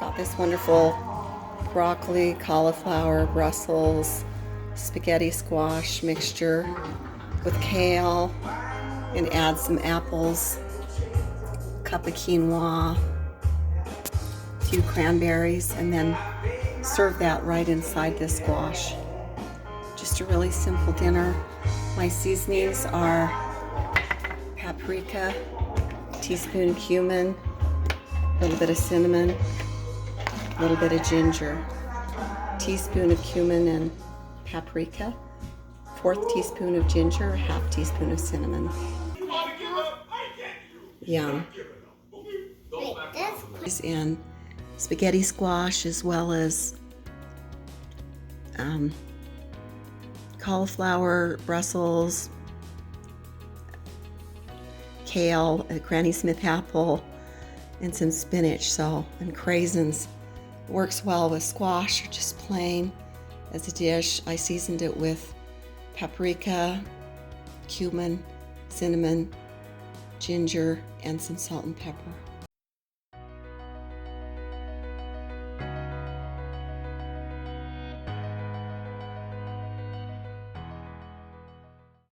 Got this wonderful broccoli, cauliflower, Brussels, spaghetti squash mixture with kale, and add some apples, cup of quinoa, a few cranberries, and then serve that right inside this squash. Just a really simple dinner. My seasonings are paprika, teaspoon of cumin, a little bit of cinnamon, a little bit of ginger, teaspoon of cumin and paprika, 1/4 teaspoon of ginger, 1/2 teaspoon of cinnamon. Yum. And spaghetti squash, as well as cauliflower, Brussels, kale, a Granny Smith apple, and some spinach, and craisins. Works well with squash or just plain as a dish. I seasoned it with paprika, cumin, cinnamon, ginger, and some salt and pepper.